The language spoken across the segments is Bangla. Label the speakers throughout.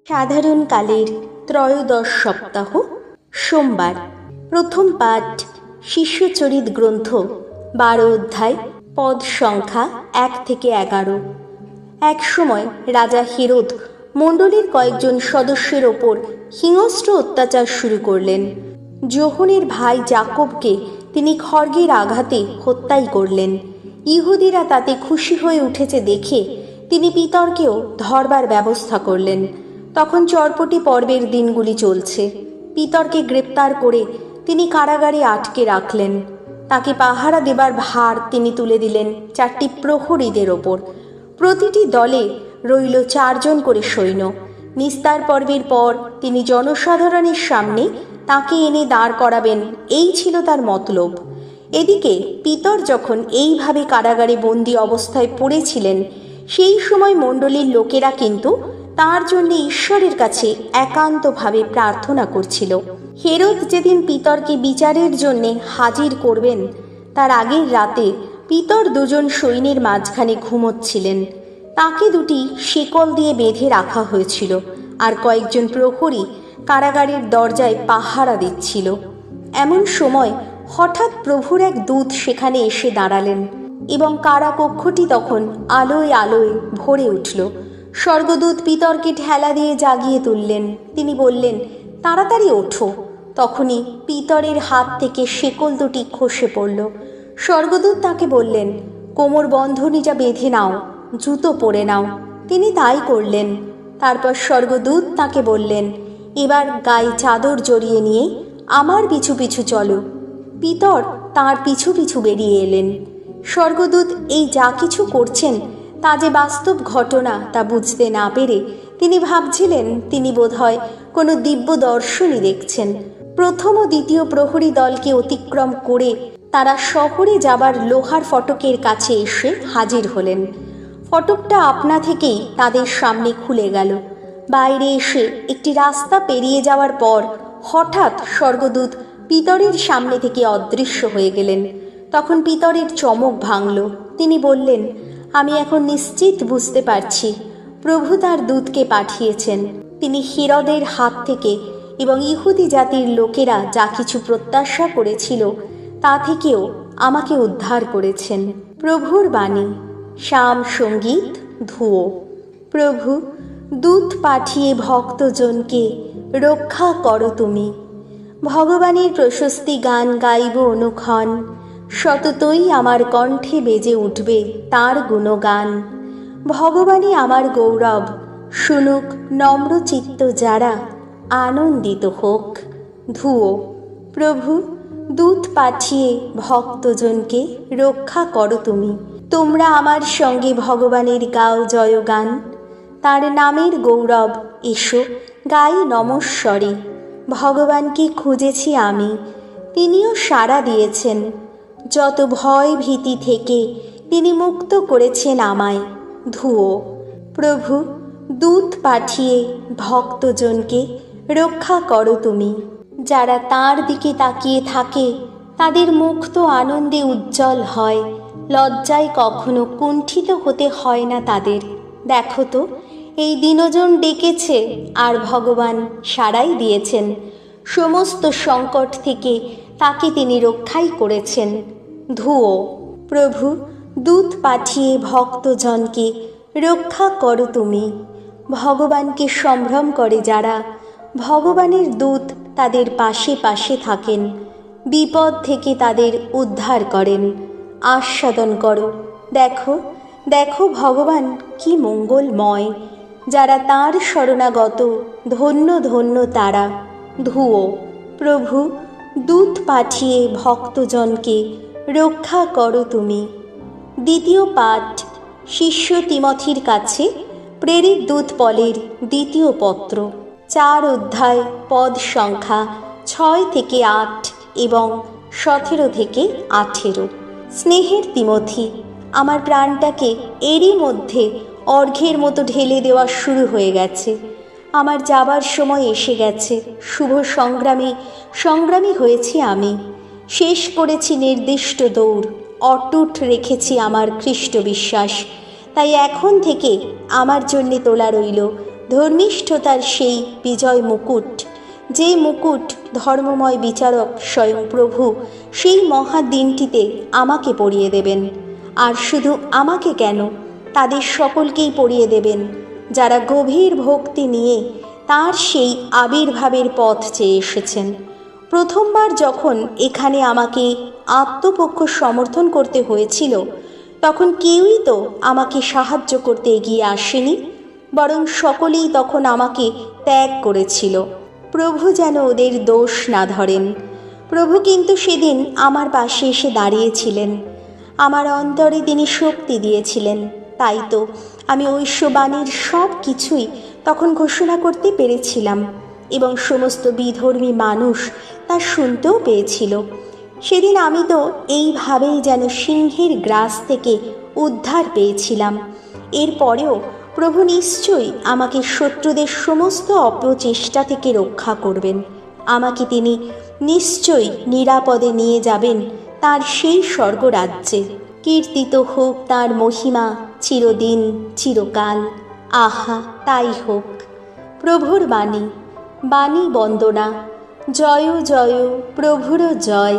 Speaker 1: সাধারণকালের ত্রয়োদশ সপ্তাহ সোমবার। প্রথম পাঠ শিষ্যচরিত গ্রন্থ 12 অধ্যায়, পদ সংখ্যা 1 থেকে 11। এক সময় রাজা হেরোদ মণ্ডলীর কয়েকজন সদস্যের ওপর হিংস্র অত্যাচার শুরু করলেন। যোহনের ভাই জাকবকে তিনি খড়গের আঘাতে হত্যাই করলেন। ইহুদিরা তাতে খুশি হয়ে উঠেছে দেখে তিনি পিতরকেও ধরবার ব্যবস্থা করলেন। তখন চরপটি পর্বের দিনগুলি চলছে। পিতরকে গ্রেপ্তার করে তিনি কারাগারে আটকে রাখলেন। তাকে পাহারা দেবার ভার তিনি তুলে দিলেন 4টি প্রহরীদের ওপর। প্রতিটি দলে রইল 4 জন করে সৈন্য। নিস্তার পর্বের পর তিনি জনসাধারণের সামনে তাকে এনে দাঁড় করাবেন, এই ছিল তার মতলব। এদিকে পিতর যখন এইভাবে কারাগারে বন্দি অবস্থায় পড়েছিলেন, সেই সময় মণ্ডলীর লোকেরা কিন্তু তার জন্য ঈশ্বরের কাছে একান্তভাবে প্রার্থনা করছিল। হেরোদ যেদিন পিতরকে বিচারের জন্য হাজির করবেন, তার আগের রাতে পিতর 2 জন সৈন্যের মাঝখানে ঘুমোচ্ছিলেন। তাকে 2টি শেকল দিয়ে বেঁধে রাখা হয়েছিল, আর কয়েকজন প্রহরী কারাগারের দরজায় পাহারা দিচ্ছিল। এমন সময় হঠাৎ প্রভুর এক দূত সেখানে এসে দাঁড়ালেন এবং কারাকক্ষটি তখন আলোয় আলোয় ভরে উঠল। স্বর্গদূত পিতরকে ঠেলা দিয়ে জাগিয়ে তুললেন। তিনি বললেন, তাড়াতাড়ি ওঠো। তখনই পিতরের হাত থেকে শেকল 2টি খসে পড়ল। স্বর্গদূত তাকে বললেন, কোমর বন্ধনী যা বেঁধে নাও, জুতো পরে নাও। তিনি তাই করলেন। তারপর স্বর্গদূত তাকে বললেন, এবার গায়ে চাদর জড়িয়ে নিয়ে আমার পিছু পিছু চলো। পিতর তাঁর পিছু পিছু বেরিয়ে এলেন। স্বর্গদূত এই যা কিছু করছেন তা যে বাস্তব ঘটনা তা বুঝতে না পেরে তিনি ভাবছিলেন তিনি বোধহয় কোনো দিব্য দর্শনই দেখছেন। প্রথম ও দ্বিতীয় প্রহরী দলকে অতিক্রম করে তারা শহরে যাবার লোহার ফটকের কাছে এসে হাজির হলেন। ফটকটা আপনা থেকেই তাদের সামনে খুলে গেল। বাইরে এসে একটি রাস্তা পেরিয়ে যাওয়ার পর হঠাৎ স্বর্গদূত পিতরের সামনে থেকে অদৃশ্য হয়ে গেলেন। তখন পিতরের চমক ভাঙল। তিনি বললেন, আমি এখন নিশ্চিত বুঝতে পারছি প্রভু তার দূতকে পাঠিয়েছেন। তিনি হেরোদের হাত থেকে এবং ইহুদি জাতির লোকেরা যা কিছু প্রত্যাশা করেছিল তা থেকেও আমাকে উদ্ধার করেছেন। প্রভুর বাণী। শাম সঙ্গীত ধুয়ো। প্রভু, দূত পাঠিয়ে ভক্তজনকে রক্ষা করো তুমি। ভগবানের প্রশস্তি গান গাইব অনুক্ষণ, সততই আমার কণ্ঠে বেজে উঠবে তার গুণগান। ভগবানই আমার গৌরব, শুনুক নম্রচিত্ত যারা, আনন্দিত হোক। ধুয়ো। প্রভু, দূত পাঠিয়ে ভক্তজনকে রক্ষা করো তুমি। তোমরা আমার সঙ্গে ভগবানের গাও জয়গান, তার নামের গৌরব এসো গাই নমস্বরে। ভগবানকে খুঁজেছি আমি, তিনিও সাড়া দিয়েছেন। যত ভয় ভীতি থেকে তিনি মুক্ত করেছেন আমায়। ধুয়ো। প্রভু, দূত পাঠিয়ে ভক্তজনকে রক্ষা করো তুমি। যারা তাঁর দিকে তাকিয়ে থাকে তাদের মুখ তো আনন্দে উজ্জ্বল হয়, লজ্জায় কখনো কুণ্ঠিত হতে হয় না তাদের। দেখো তো, এই দিনজন ডেকেছে আর ভগবান সাড়াই দিয়েছেন। সমস্ত সংকট থেকে তাকে তিনি রক্ষাই করেছেন। ধুয়ো। প্রভু, দূত পাঠিয়ে ভক্তজনকে রক্ষা করো তুমি। ভগবানকে সম্ভ্রম করে যারা, ভগবানের দূত তাদের পাশে পাশে থাকেন, বিপদ থেকে তাদের উদ্ধার করেন। আস্বাদন করো, দেখো দেখো ভগবান কি মঙ্গলময়। যারা তাঁর শরণাগত ধন্য ধন্য তারা। ধুয়ো। প্রভু, দূত পাঠিয়ে ভক্তজনকে রক্ষা করো তুমি। দ্বিতীয় পাঠ শিষ্য তিমথির কাছে প্রেরিত দূত পলের 2য় পত্র, 4 অধ্যায়, পদ সংখ্যা 6 থেকে 8 এবং 17 থেকে 18। স্নেহের তিমথি, আমার প্রাণটাকে এরই মধ্যে অর্ঘ্যের মতো ঢেলে দেওয়া শুরু হয়ে গেছে। আমার যাবার সময় এসে গেছে। শুভ সংগ্রামী হয়েছি আমি। শেষ করেছি নির্দিষ্ট দৌড়, অটুট রেখেছি আমার খ্রিস্ট বিশ্বাস। তাই এখন থেকে আমার জন্যে তোলা রইল ধর্মিষ্ঠতার সেই বিজয় মুকুট, যে মুকুট ধর্মময় বিচারক স্বয়ং প্রভু সেই মহা দিনটিতে আমাকে পরিয়ে দেবেন। আর শুধু আমাকে কেন, তাদের সকলকেই পরিয়ে দেবেন যারা গভীর ভক্তি নিয়ে তার সেই আবির্ভাবের পথ চেয়ে এসেছেন। প্রথমবার যখন এখানে আমাকে আত্মপক্ষ সমর্থন করতে হয়েছিল, তখন কেউই তো আমাকে সাহায্য করতে এগিয়ে আসেনি, বরং সকলেই তখন আমাকে ত্যাগ করেছিল। প্রভু যেন ওদের দোষ না ধরেন। প্রভু কিন্তু সেদিন আমার পাশে এসে দাঁড়িয়েছিলেন, আমার অন্তরে তিনি শক্তি দিয়েছিলেন। তাই তো আমি ঐশ্ববাণীর সব কিছুই তখন ঘোষণা করতে পেরেছিলাম এবং সমস্ত বিধর্মী মানুষ তা শুনতেও পেয়েছিল। সেদিন আমি তো এইভাবেই যেন সিংহের গ্রাস থেকে উদ্ধার পেয়েছিলাম। এরপরেও প্রভু নিশ্চয়ই আমাকে শত্রুদের সমস্ত অপচেষ্টা থেকে রক্ষা করবেন। আমাকে তিনি নিশ্চয়ই নিরাপদে নিয়ে যাবেন তার সেই স্বর্গরাজ্যে। কীর্তিত হোক তার মহিমা চিরদিন চিরকাল। আহা, তাই হোক। প্রভুর বাণী, বাণী বন্দনা। জয় জয় প্রভুর জয়।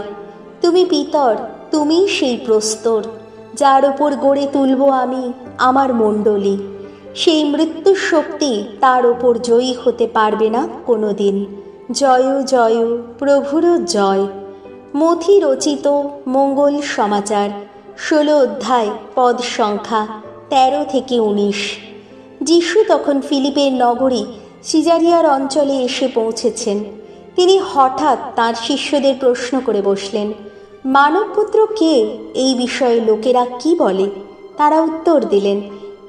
Speaker 1: তুমি পিতর, তুমি সেই প্রস্তর, যার ওপর গড়ে তুলব আমি আমার মণ্ডলী। সেই মৃত্যু শক্তি তার ওপর জয়ী হতে পারবে না কোনো দিন। জয় জয় প্রভুর জয়। মথি রচিত মঙ্গল সমাচার, 16 অধ্যায়, পদ সংখ্যা 13 থেকে 19। যিশু তখন ফিলিপের নগরী সিজারিয়ার অঞ্চলে এসে পৌঁছেছেন। তিনি হঠাৎ তাঁর শিষ্যদের প্রশ্ন করে বসলেন, মানবপুত্র কে? এই বিষয়ে লোকেরা কি বলে? তারা উত্তর দিলেন,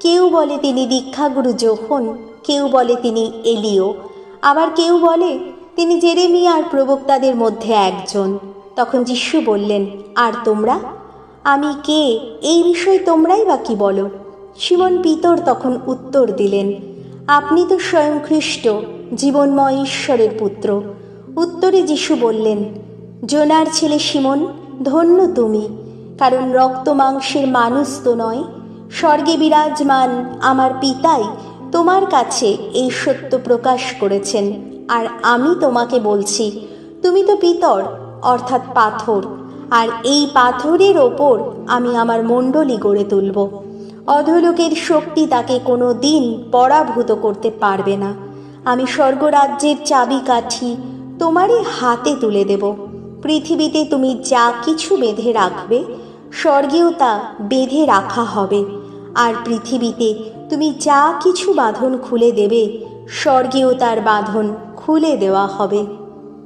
Speaker 1: কেউ বলে তিনি দীক্ষাগুরু যোহন, কেউ বলে তিনি এলিও, আবার কেউ বলে তিনি জেরেমিয়ার প্রবক্তাদের মধ্যে একজন। তখন যিশু বললেন, আর তোমরা? আমি কে, এই বিষয়ে তোমরাই বা কি বলো? সিমন পিতর তখন উত্তর দিলেন, আপনি তো স্বয়ং খ্রিস্ট, জীবনময় ঈশ্বরের পুত্র। উত্তরে যিশু বললেন, জোনার ছেলে সিমন, ধন্য তুমি, কারণ রক্ত মাংসের মানুষ তো নয়, স্বর্গে বিরাজমান আমার পিতাই তোমার কাছে এই সত্য প্রকাশ করেছেন। আর আমি তোমাকে বলছি, তুমি তো পিতর, অর্থাৎ পাথর, আর এই পাথরের ওপর আমি আমার মণ্ডলী গড়ে তুলব। অধোলোকের শক্তি তাকে কোনো দিন পরাভূত করতে পারবে না। আমি স্বর্গরাজ্যের চাবিকাঠি তোমারই হাতে তুলে দেব। পৃথিবীতে তুমি যা কিছু বেঁধে রাখবে, স্বর্গেও তা বেঁধে রাখা হবে, আর পৃথিবীতে তুমি যা কিছু বাঁধন খুলে দেবে, স্বর্গেও তার বাঁধন খুলে দেওয়া হবে।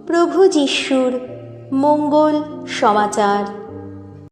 Speaker 1: প্রভু যিশুর মঙ্গল সমাচার।